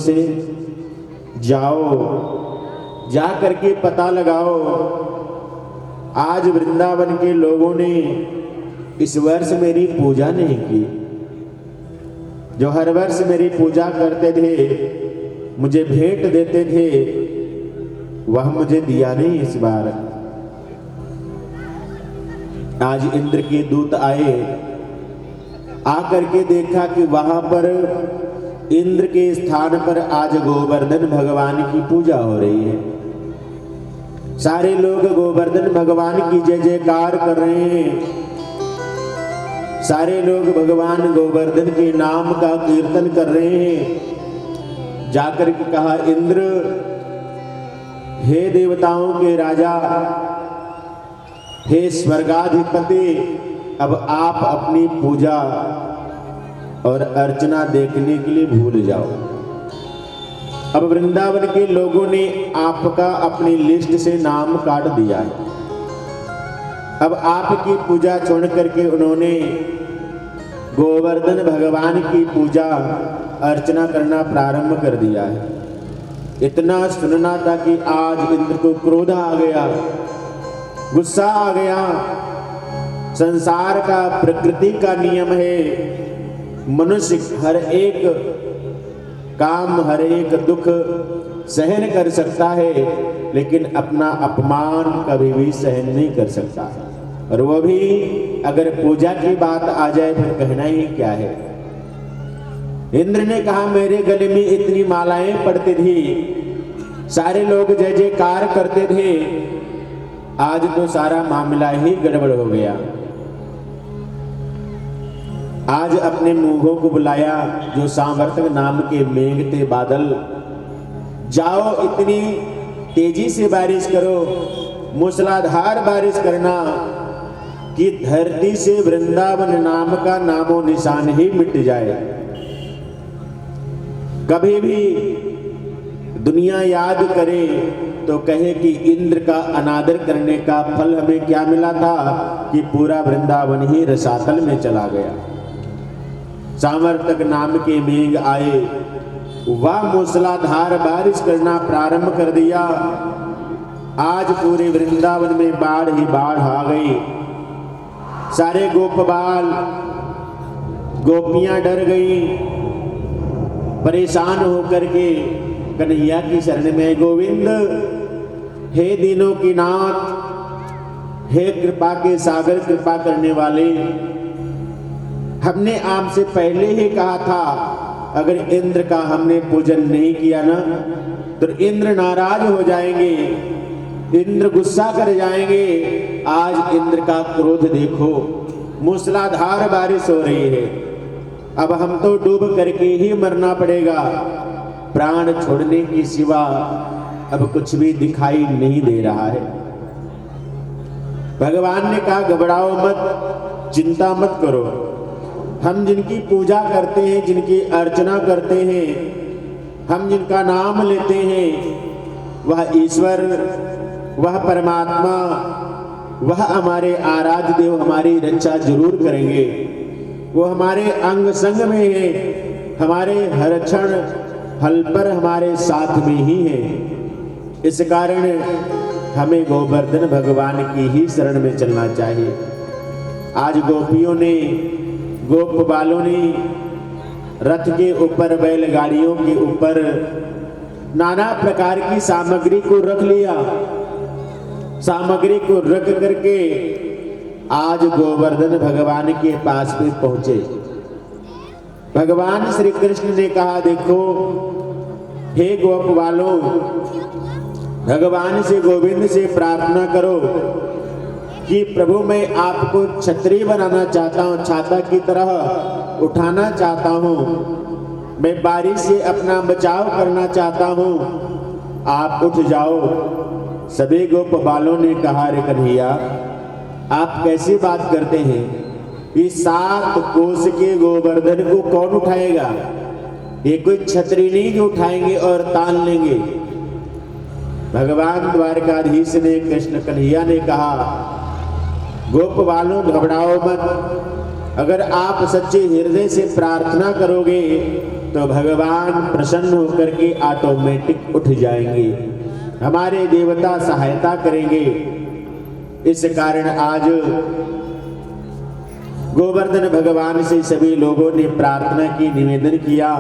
से जाओ, जा करके पता लगाओ। आज वृंदावन के लोगों ने इस वर्ष मेरी पूजा नहीं की। जो हर वर्ष मेरी पूजा करते थे, मुझे भेंट देते थे, वह मुझे दिया नहीं इस बार। आज इंद्र के दूत आए, आकर के देखा कि वहां पर इंद्र के स्थान पर आज गोवर्धन भगवान की पूजा हो रही है। सारे लोग गोवर्धन भगवान की जय जयकार कर रहे हैं। सारे लोग भगवान गोवर्धन के नाम का कीर्तन कर रहे हैं। जाकर के कहा, इंद्र, हे देवताओं के राजा, हे स्वर्गाधिपति, अब आप अपनी पूजा और अर्चना देखने के लिए भूल जाओ। अब वृंदावन के लोगों ने आपका अपनी लिस्ट से नाम काट दिया है। अब आपकी पूजा छोड़ करके उन्होंने गोवर्धन भगवान की पूजा अर्चना करना प्रारंभ कर दिया है। इतना सुनना था कि आज इंद्र को क्रोध आ गया, गुस्सा आ गया। संसार का, प्रकृति का नियम है, मनुष्य हर एक काम, हर एक दुख सहन कर सकता है, लेकिन अपना अपमान कभी भी सहन नहीं कर सकता। और वो भी अगर पूजा की बात आ जाए फिर कहना ही क्या है। इंद्र ने कहा, मेरे गले में इतनी मालाएं पड़ती थी, सारे लोग जय जयकार करते थे, आज तो सारा मामला ही गड़बड़ हो गया। आज अपने मूंगों को बुलाया, जो सांवर्तक नाम के मेघ थे बादल, जाओ इतनी तेजी से बारिश करो, मूसलाधार बारिश करना कि धरती से वृंदावन नाम का नामो निशान ही मिट जाए। कभी भी दुनिया याद करे तो कहे कि इंद्र का अनादर करने का फल हमें क्या मिला था कि पूरा वृंदावन ही रसातल में चला गया। सांवर्तक नाम के मेघ आए, वह मूसलाधार बारिश करना प्रारंभ कर दिया। आज पूरे वृंदावन में बाढ़ ही बाढ़ आ गई। सारे गोपबाल, गोपियां डर गई, परेशान होकर के कन्हैया की शरण में, गोविंद, हे दीनों की नाथ, हे कृपा के सागर, कृपा करने वाले, हमने आपसे पहले ही कहा था अगर इंद्र का हमने पूजन नहीं किया ना तो इंद्र नाराज हो जाएंगे, इंद्र गुस्सा कर जाएंगे। आज इंद्र का क्रोध देखो, मूसलाधार बारिश हो रही है। अब हम तो डूब करके ही मरना पड़ेगा, प्राण छोड़ने की सिवा अब कुछ भी दिखाई नहीं दे रहा है। भगवान ने कहा, घबराओ मत, चिंता मत करो। हम जिनकी पूजा करते हैं, जिनकी अर्चना करते हैं, हम जिनका नाम लेते हैं, वह ईश्वर, वह परमात्मा, वह हमारे आराध्य देव हमारी रक्षा जरूर करेंगे। वो हमारे अंग संग में है, हमारे हर क्षण हल पर हमारे साथ में ही है। इस कारण हमें गोवर्धन भगवान की ही शरण में चलना चाहिए। आज गोपियों ने, गोप बालों ने रथ के ऊपर, बैलगाड़ियों के ऊपर नाना प्रकार की सामग्री को रख लिया। सामग्री को रख करके आज गोवर्धन भगवान के पास में पहुंचे। भगवान श्री कृष्ण ने कहा, देखो हे गोप वालों, भगवान से, गोविंद से प्रार्थना करो कि प्रभु मैं आपको छतरी बनाना चाहता हूँ, छाता की तरह उठाना चाहता हूँ, मैं बारिश से अपना बचाव करना चाहता हूँ, आप उठ जाओ। सभी गोप बालों ने कहा, रे कन्हैया आप कैसी बात करते हैं, ये 7 कोस के गोवर्धन को कौन उठाएगा? ये कोई छतरी नहीं जो उठाएंगे और तान लेंगे। भगवान द्वारकाधीश ने, कृष्ण कन्हैया ने कहा, गोप वालों घबराओ मत, अगर आप सच्चे हृदय से प्रार्थना करोगे तो भगवान प्रसन्न होकर के ऑटोमेटिक उठ जाएंगे, हमारे देवता सहायता करेंगे। इस कारण आज गोवर्धन भगवान से सभी लोगों ने प्रार्थना की, निवेदन किया,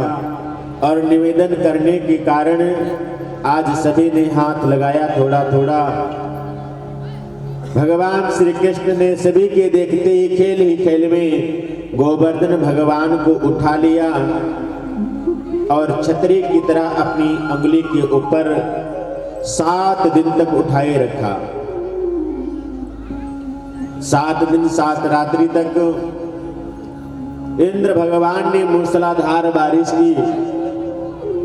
और निवेदन करने के कारण आज सभी ने हाथ लगाया थोड़ा थोड़ा। भगवान श्री कृष्ण ने सभी के देखते ही खेल में गोवर्धन भगवान को उठा लिया और छतरी की तरह अपनी अंगुली के ऊपर 7 दिन तक उठाए रखा। 7 दिन 7 रात्रि तक इंद्र भगवान ने मूसलाधार बारिश की।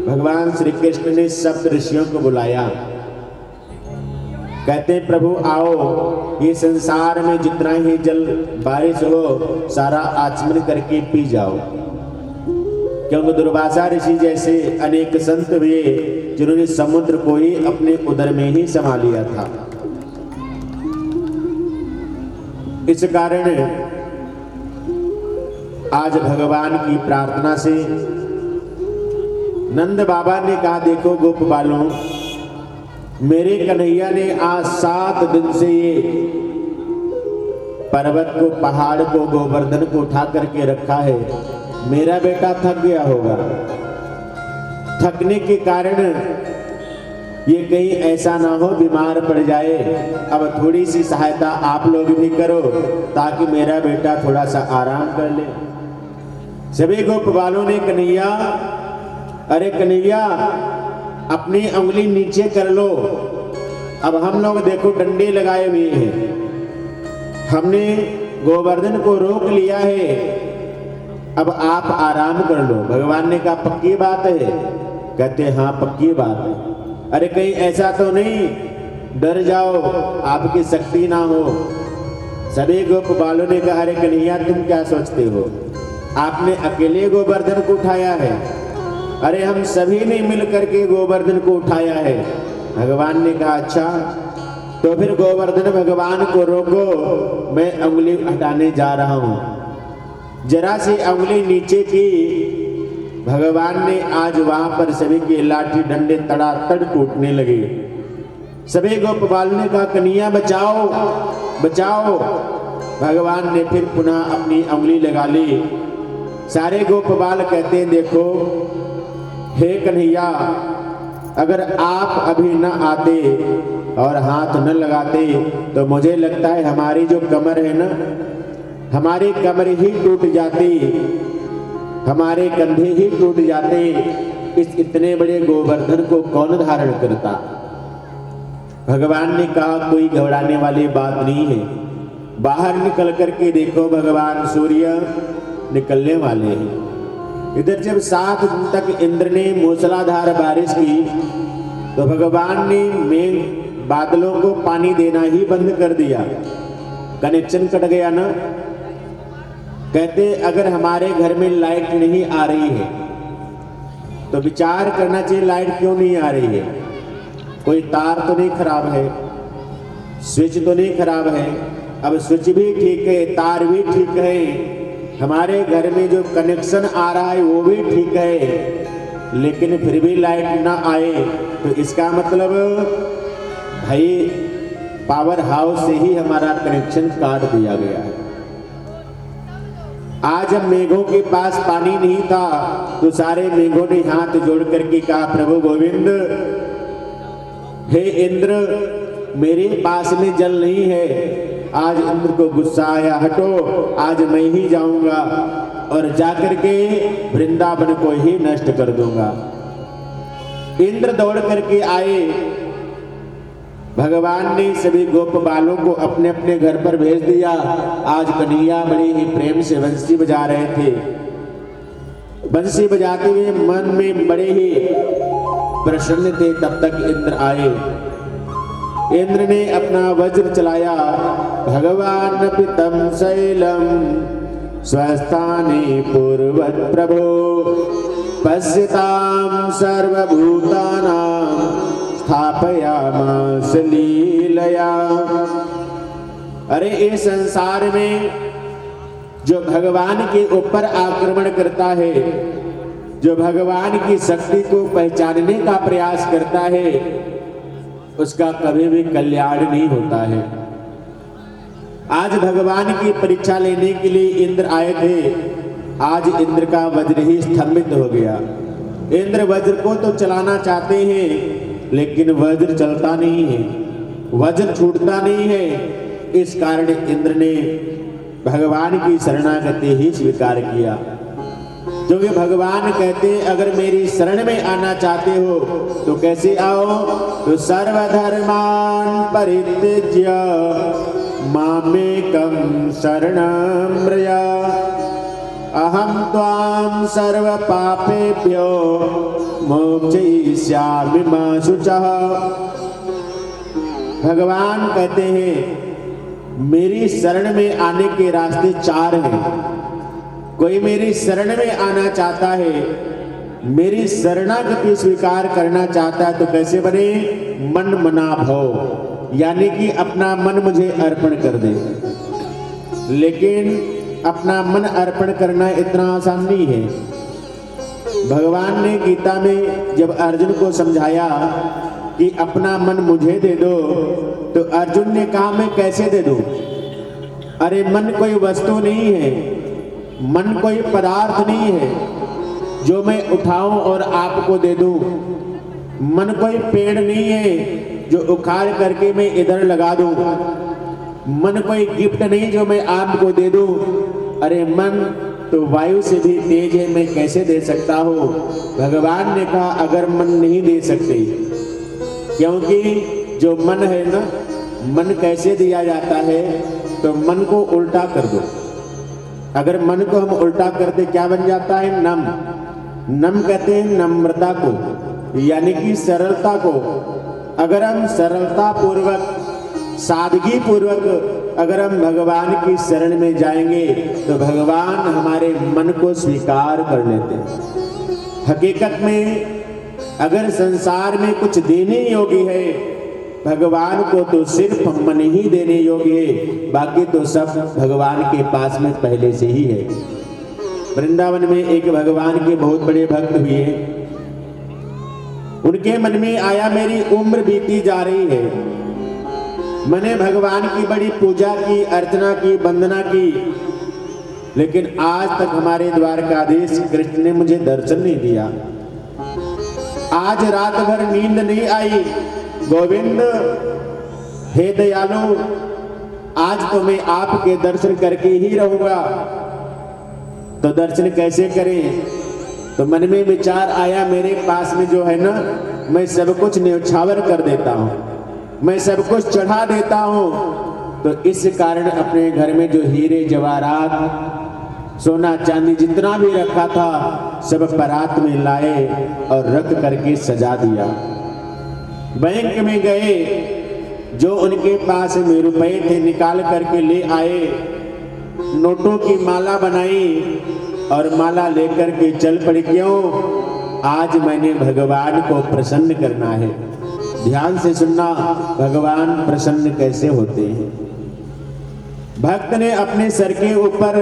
भगवान श्री कृष्ण ने सप्त ऋषियों को बुलाया, कहते प्रभु आओ, ये संसार में जितना ही जल बारिश हो सारा आचमन करके पी जाओ। क्योंकि दुर्वासा ऋषि जैसे अनेक संत हुए जिन्होंने समुद्र को ही अपने उदर में ही समा लिया था। इस कारण आज भगवान की प्रार्थना से नंद बाबा ने कहा, देखो गोप बालों, मेरे कन्हैया ने आज 7 दिन से ये पर्वत को, पहाड़ को, गोवर्धन को उठा करके रखा है। मेरा बेटा थक गया होगा, थकने के कारण ये कहीं ऐसा ना हो बीमार पड़ जाए। अब थोड़ी सी सहायता आप लोग भी करो ताकि मेरा बेटा थोड़ा सा आराम कर ले। सभी गोप बालों ने, कन्हैया, अरे कन्हैया अपनी उंगली नीचे कर लो। अब हम लोग देखो डंडे लगाए हुए हैं, हमने गोवर्धन को रोक लिया है, अब आप आराम कर लो। भगवान ने कहा पक्की बात है? कहते हाँ पक्की बात है। अरे कहीं ऐसा तो नहीं डर जाओ, आपकी शक्ति ना हो। सभी गोप बालों ने कहा, अरे कन्हैया तुम क्या सोचते हो, आपने अकेले गोवर्धन को उठाया है? अरे हम सभी ने मिलकर के गोवर्धन को उठाया है। भगवान ने कहा अच्छा, तो फिर गोवर्धन भगवान को रोको, मैं उंगली हटाने जा रहा हूं। जरा सी उंगली नीचे की, भगवान ने आज वहां पर सभी के लाठी डंडे तड़ातड़ टूटने लगे। सभी गोपबाल ने कहा कन्हैया बचाओ बचाओ। भगवान ने फिर पुनः अपनी उंगली लगा ली। सारे गोपबाल कहते हैं देखो हे कन्हैया, अगर आप अभी न आते और हाथ न लगाते तो मुझे लगता है हमारी जो कमर है ना, हमारी कमर ही टूट जाती, हमारे कंधे ही टूट जाते। इस इतने बड़े गोवर्धन को कौन धारण करता? भगवान ने कहा कोई घबराने वाली बात नहीं है, बाहर निकल करके देखो भगवान सूर्य निकलने वाले हैं। इधर जब 7 दिन तक इंद्र ने मूसलाधार बारिश की तो भगवान ने मेघ बादलों को पानी देना ही बंद कर दिया, कनेक्शन कट गया ना। कहते अगर हमारे घर में लाइट नहीं आ रही है तो विचार करना चाहिए लाइट क्यों नहीं आ रही है। कोई तार तो नहीं खराब है, स्विच तो नहीं खराब है। अब स्विच भी ठीक है, तार भी ठीक है, हमारे घर में जो कनेक्शन आ रहा है वो भी ठीक है, लेकिन फिर भी लाइट ना आए तो इसका मतलब भाई पावर हाउस से ही हमारा कनेक्शन काट दिया गया है। आज जब मेघों के पास पानी नहीं था तो सारे मेघों ने हाथ जोड़ करके कहा प्रभु गोविंद, हे इंद्र मेरे पास में जल नहीं है। आज इंद्र को गुस्सा आया, हटो आज मैं ही जाऊंगा और जाकर के वृंदावन को ही नष्ट कर दूंगा। इंद्र दौड़ करके आए, भगवान ने सभी गोप बालों को अपने अपने घर पर भेज दिया। आज कन्हैया बड़े ही प्रेम से बंसी बजा रहे थे, बंसी बजाते हुए मन में बड़े ही प्रसन्न थे। तब तक इंद्र आए, इंद्र ने अपना वज्र चलाया, भगवान पितम शैलम स्वस्थाने पूर्वत प्रभो पश्यताम सर्वभूतानां स्थापयामास लीलया। अरे इस संसार में जो भगवान के ऊपर आक्रमण करता है जो भगवान की शक्ति को पहचानने का प्रयास करता है उसका कभी भी कल्याण नहीं होता है। आज भगवान की परीक्षा लेने के लिए इंद्र आए थे, आज इंद्र का वज्र ही स्तंभित हो गया। इंद्र वज्र को तो चलाना चाहते हैं लेकिन वज्र चलता नहीं है, वज्र छूटता नहीं है। इस कारण इंद्र ने भगवान की शरणागति ही स्वीकार किया, क्योंकि भगवान कहते अगर मेरी शरण में आना चाहते हो तो कैसे आओ, तो सर्वधर्मान परित्यज्य मामेकं शरणं व्रज अहं त्वां सर्व पापेभ्यो मोक्षयिष्यामि मा शुचः। भगवान कहते हैं मेरी शरण में आने के रास्ते 4 हैं। कोई मेरी शरण में आना चाहता है, मेरी शरणागति स्वीकार करना चाहता है तो कैसे बने, मन मना भव, यानी कि अपना मन मुझे अर्पण कर दे। लेकिन अपना मन अर्पण करना इतना आसान नहीं है। भगवान ने गीता में जब अर्जुन को समझाया कि अपना मन मुझे दे दो, तो अर्जुन ने कहा मैं कैसे दे दूं? अरे मन कोई वस्तु नहीं है, मन कोई पदार्थ नहीं है जो मैं उठाऊं और आपको दे दूं। मन कोई पेड़ नहीं है जो उखाड़ करके मैं इधर लगा दूं। मन कोई गिफ्ट नहीं जो मैं आपको दे दूं। अरे मन तो वायु से भी तेज है, मैं कैसे दे सकता हूं? भगवान ने कहा अगर मन नहीं दे सकते, क्योंकि जो मन है ना, मन कैसे दिया जाता है, तो मन को उल्टा कर दो। अगर मन को हम उल्टा करते क्या बन जाता है, नम। नम कहते हैं नम्रता को, यानी कि सरलता को। अगर हम सरलता पूर्वक, सादगी पूर्वक अगर हम भगवान की शरण में जाएंगे तो भगवान हमारे मन को स्वीकार कर लेते हैं। हकीकत में अगर संसार में कुछ देने योग्य है भगवान को तो सिर्फ मन ही देने योग्य है, बाकी तो सब भगवान के पास में पहले से ही है। वृंदावन में एक भगवान के बहुत बड़े भक्त हुए, उनके मन में आया मेरी उम्र बीती जा रही है, मैंने भगवान की बड़ी पूजा की, अर्चना की, वंदना की, लेकिन आज तक हमारे द्वारकाधीश कृष्ण ने मुझे दर्शन नहीं दिया। आज रात भर नींद नहीं आई। गोविंद हे दयालु, आज तो मैं आपके दर्शन करके ही रहूंगा। तो दर्शन कैसे करें? तो मन में विचार आया मेरे पास में जो है ना, मैं सब कुछ न्यौछावर कर देता हूं, मैं सब कुछ चढ़ा देता हूं। तो इस कारण अपने घर में जो हीरे जवाहरात, सोना चांदी जितना भी रखा था सब परात में लाए और रख करके सजा दिया। बैंक में गए, जो उनके पास में रुपए थे निकाल करके ले आए, नोटों की माला बनाई और माला लेकर के चल पड़े। क्यों? आज मैंने भगवान को प्रसन्न करना है। ध्यान से सुनना, भगवान प्रसन्न कैसे होते हैं। भक्त ने अपने सर के ऊपर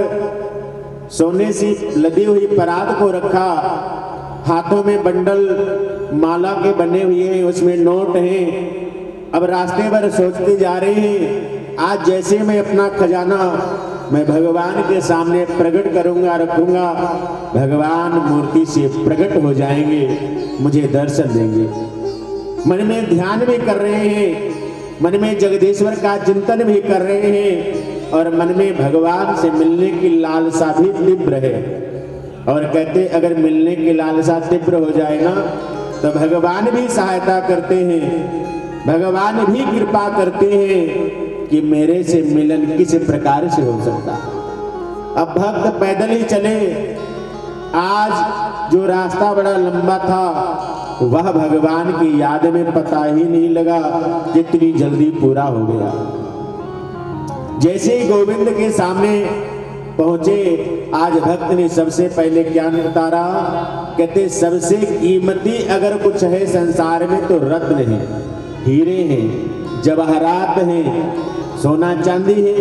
सोने से लदी हुई परात को रखा, हाथों में बंडल माला के बने हुए हैं, उसमें नोट हैं। अब रास्ते भर सोचते जा रहे हैं, आज जैसे मैं अपना खजाना मैं भगवान के सामने प्रकट करूंगा, रखूंगा, भगवान मूर्ति से प्रकट हो जाएंगे, मुझे दर्शन देंगे। मन में ध्यान भी कर रहे हैं, मन में जगदीश्वर का चिंतन भी कर रहे हैं और मन में भगवान से मिलने की लालसा भी तीव्र है। और कहते अगर मिलने की लालसा तीव्र हो जाए ना तो भगवान भी सहायता करते हैं, भगवान भी कृपा करते हैं कि मेरे से मिलन किस प्रकार से हो सकता। अब भक्त पैदल ही चले। आज जो रास्ता बड़ा लंबा था वह भगवान की याद में पता ही नहीं लगा कितनी जल्दी पूरा हो गया। जैसे ही गोविंद के सामने पहुंचे, आज भक्त ने सबसे पहले क्या उतारा? कहते सबसे कीमती अगर कुछ है संसार में तो रत्न है, हीरे हैं, जवाहरात हैं, सोना चांदी है।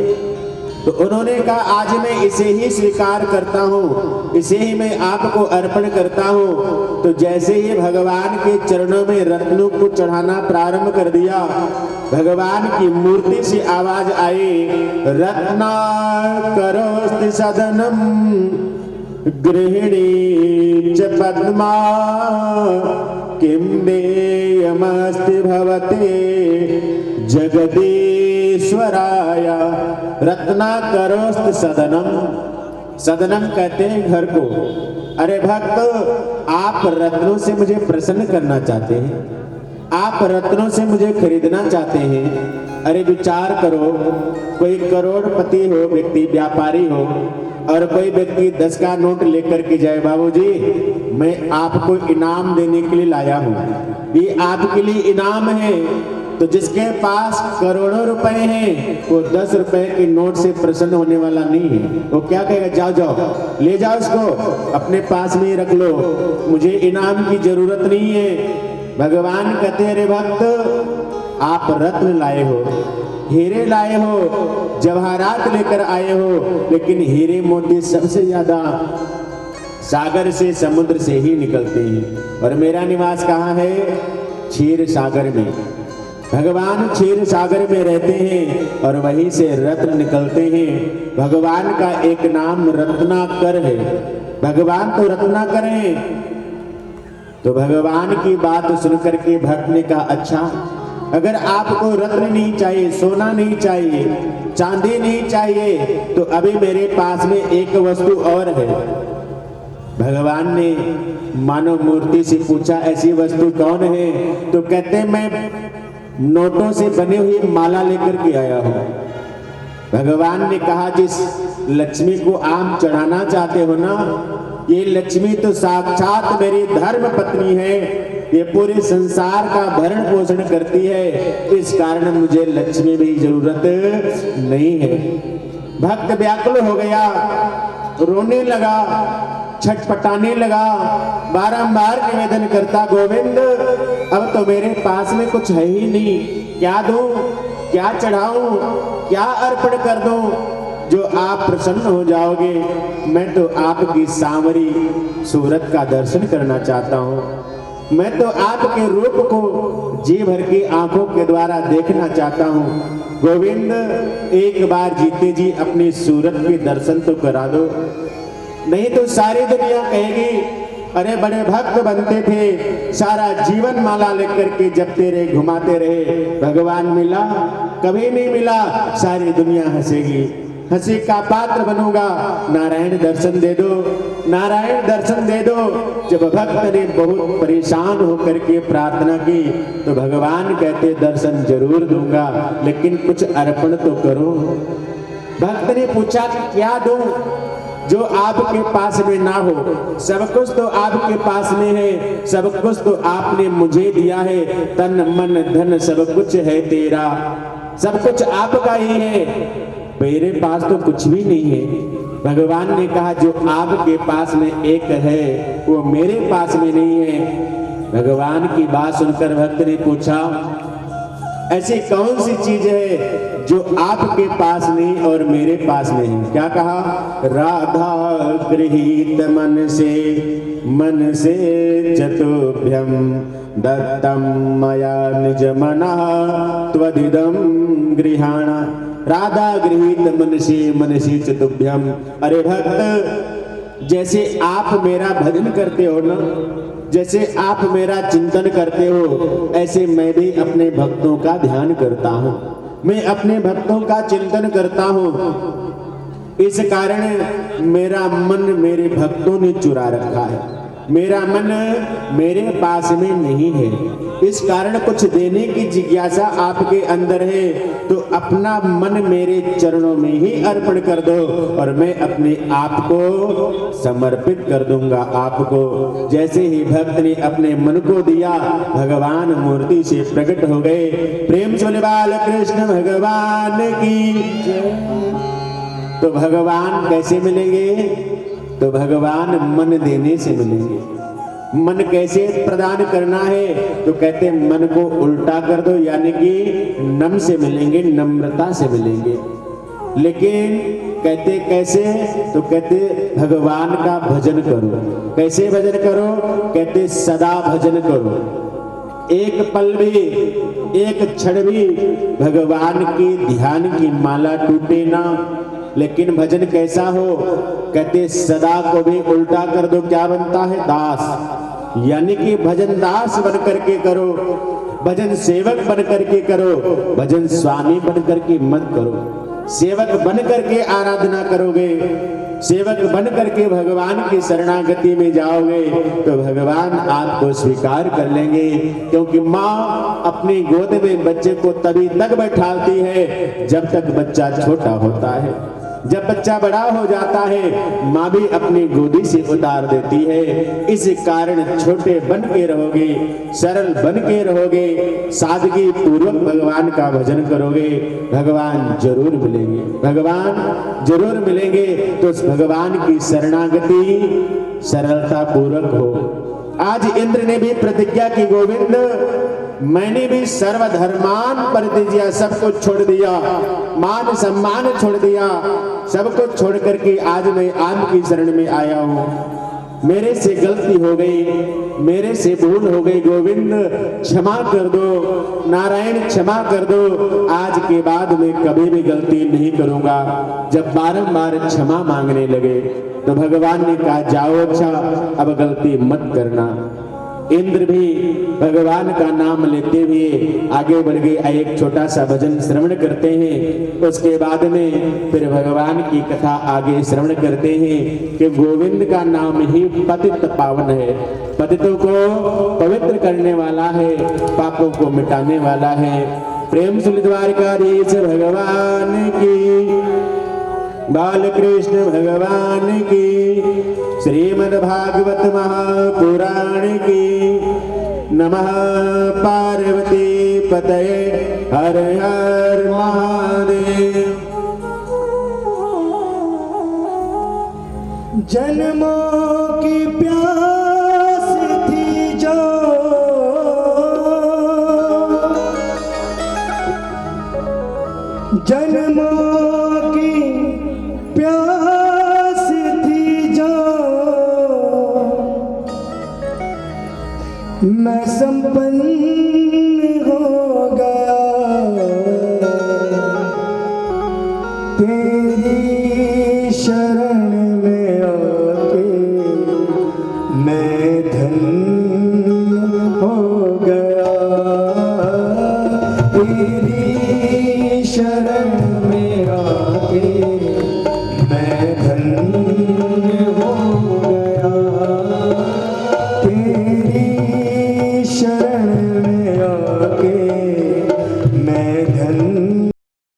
तो उन्होंने कहा आज मैं इसे ही स्वीकार करता हूँ, इसे ही मैं आपको अर्पण करता हूँ। तो जैसे ही भगवान के चरणों में रत्नों को चढ़ाना प्रारंभ कर दिया, भगवान की मूर्ति से आवाज आई, रत्ना करोस्ति सदनम गृहिणी च पद्मा किं देयमस्ति भवते जगदीश्वराय। रत्ना करोस्त सदनम, सदनम कहते हैं घर को। अरे भक्त, आप रत्नों से मुझे प्रसन्न करना चाहते हैं, आप रत्नों से मुझे खरीदना चाहते हैं। अरे विचार करो, कोई करोड़पति हो व्यक्ति, व्यापारी हो, और कोई व्यक्ति 10 का नोट लेकर के जाए, बाबूजी मैं आपको इनाम देने के लिए लाया हूँ, ये आपके लिए इनाम है। तो जिसके पास करोड़ों रुपए हैं वो 10 रुपए के नोट से प्रसन्न होने वाला नहीं है। वो क्या कहेगा, जाओ जाओ ले जाओ इसको, अपने पास में ही रख लो, मुझे इनाम की जरूरत नहीं है। भगवान कहते हैं, रे भक्त, आप रत्न लाए हो, हीरे लाए हो, जवाहरात लेकर आए हो, लेकिन हीरे मोती सबसे ज्यादा सागर से, समुद्र से ही निकलते हैं। और मेरा निवास कहाँ है? क्षीर सागर में। भगवान क्षीर सागर में रहते हैं और वहीं से रत्न निकलते हैं। भगवान का एक नाम रत्नाकर है। भगवान तो रत्नाकर हैं। तो भगवान की बात सुनकर के भक्त ने कहा, अच्छा अगर आपको रत्न नहीं चाहिए, सोना नहीं चाहिए, चांदी नहीं चाहिए, तो अभी मेरे पास में एक वस्तु और है। भगवान ने मानव मूर्ति से पूछा, ऐसी वस्तु कौन है? तो कहते मैं नोटों से बनी हुई माला लेकर के आया हूं। भगवान ने कहा, जिस लक्ष्मी को आप चढ़ाना चाहते हो ना, ये लक्ष्मी तो साक्षात मेरी धर्म पत्नी है, ये पूरे संसार का भरण पोषण करती है, इस कारण मुझे लक्ष्मी की जरूरत नहीं है। भक्त व्याकुल हो गया, रोने लगा, छटपटाने लगा, बारंबार निवेदन करता, गोविंद अब तो मेरे पास में कुछ है ही नहीं, क्या दूं, क्या चढ़ाऊं, क्या अर्पण कर दूं जो आप प्रसन्न हो जाओगे। मैं तो आपकी सांवरी सूरत का दर्शन करना चाहता हूं, मैं तो आपके रूप को जी भर की आंखों के द्वारा देखना चाहता हूं। गोविंद एक बार जीते जी अपनी सूरत के दर्शन तो करा दो, नहीं तो सारी दुनिया कहेगी अरे बड़े भक्त बनते थे, सारा जीवन माला लेकर के जपते रहे, घुमाते रहे, भगवान मिला? कभी नहीं मिला। सारी दुनिया हंसेगी, हंसी का पात्र बनूंगा। नारायण दर्शन दे दो, नारायण दर्शन दे दो। जब भक्त ने बहुत परेशान होकर के प्रार्थना की तो भगवान कहते, दर्शन जरूर दूंगा, लेकिन कुछ अर्पण तो करो। भक्त ने पूछा कि क्या दूं जो आपके पास में ना हो? सब कुछ तो आपके पास में है, सब कुछ तो आपने मुझे दिया है, तन मन धन सब कुछ है तेरा, सब कुछ आपका ही है, मेरे पास तो कुछ भी नहीं है। भगवान ने कहा, जो आपके पास में एक है वो मेरे पास में नहीं है। भगवान की बात सुनकर भक्त ने पूछा, ऐसी कौन सी चीज है जो आपके पास नहीं और मेरे पास नहीं? क्या कहा? राधा गृहीत मन से चतुभ्यम दत्तम मया निज मनः त्वदिदं गृहाणा। राधा गृहीत मन से चतुभ्यम। अरे भक्त, जैसे आप मेरा भजन करते हो ना, जैसे आप मेरा चिंतन करते हो, ऐसे मैं भी अपने भक्तों का ध्यान करता हूँ, मैं अपने भक्तों का चिंतन करता हूँ। इस कारण मेरा मन मेरे भक्तों ने चुरा रखा है, मेरा मन मेरे पास में नहीं है। इस कारण कुछ देने की जिज्ञासा आपके अंदर है तो अपना मन मेरे चरणों में ही अर्पण कर दो और मैं अपने आप को समर्पित कर दूंगा आपको। जैसे ही भक्त ने अपने मन को दिया, भगवान मूर्ति से प्रकट हो गए। प्रेम से बाल कृष्ण भगवान की। तो भगवान कैसे मिलेंगे? तो भगवान मन देने से मिलेंगे। मन कैसे प्रदान करना है? तो कहते मन को उल्टा कर दो, यानी कि नम से मिलेंगे, नम्रता से मिलेंगे। लेकिन कहते कैसे, तो कहते भगवान का भजन करो। कैसे भजन करो? कहते सदा भजन करो, एक पल भी, एक क्षण भी भगवान की ध्यान की माला टूटे ना। लेकिन भजन कैसा हो? कहते सदा को भी उल्टा कर दो, क्या बनता है? दास। यानी कि भजन दास बन करके करो, भजन सेवक बन करके करो, भजन स्वामी बन करके मत करो। सेवक बन करके आराधना करोगे, सेवक बन करके भगवान की शरणागति में जाओगे तो भगवान आपको स्वीकार कर लेंगे। क्योंकि माँ अपनी गोद में बच्चे को तभी तक बैठाती है जब तक बच्चा छोटा होता है। जब बच्चा बड़ा हो जाता है माँ भी अपनी गोदी से उतार देती है। इस कारण छोटे बन के रहोगे, सरल बन के रहोगे, सादगी पूर्वक भगवान का भजन करोगे, भगवान जरूर मिलेंगे, भगवान जरूर मिलेंगे। तो उस भगवान की शरणागति सरलता पूर्वक हो। आज इंद्र ने भी प्रतिज्ञा की, गोविंद मैंने भी सर्वधर्मान परित्यज्य, सब कुछ छोड़ दिया, मान सम्मान छोड़ दिया, सब कुछ छोड़ करके आज मैं आपकी शरण में आया हूँ। मेरे से गलती हो गई, मेरे से भूल हो गई, गोविंद क्षमा कर दो, नारायण क्षमा कर दो। आज के बाद मैं कभी भी गलती नहीं करूंगा। जब बारंबार क्षमा मांगने लगे तो भगवान ने कहा जाओ, अच्छा अब गलती मत करना। इंद्र भी भगवान का नाम लेते हुए आगे बढ़ गए। एक छोटा सा भजन श्रवण करते हैं, उसके बाद में फिर भगवान की कथा आगे श्रवण करते हैं कि गोविंद का नाम ही पतित पावन है, पतितों को पवित्र करने वाला है, पापों को मिटाने वाला है। प्रेम से द्वारकाधीश भगवान की, बालकृष्ण भगवान की, श्रीमद् भागवत महापुराण की। नमः पार्वती पतये, हर हर महादेव। जन्मों की प्यास थी जो, जन्मों की प्यास थी जो, मैं संपन्न हो गया तेरी शरण में आके, मैं धन्य हो गया तेरी शरण में आके, मैं धन्य हो गया तेरी शरण में आके, मैं धन्य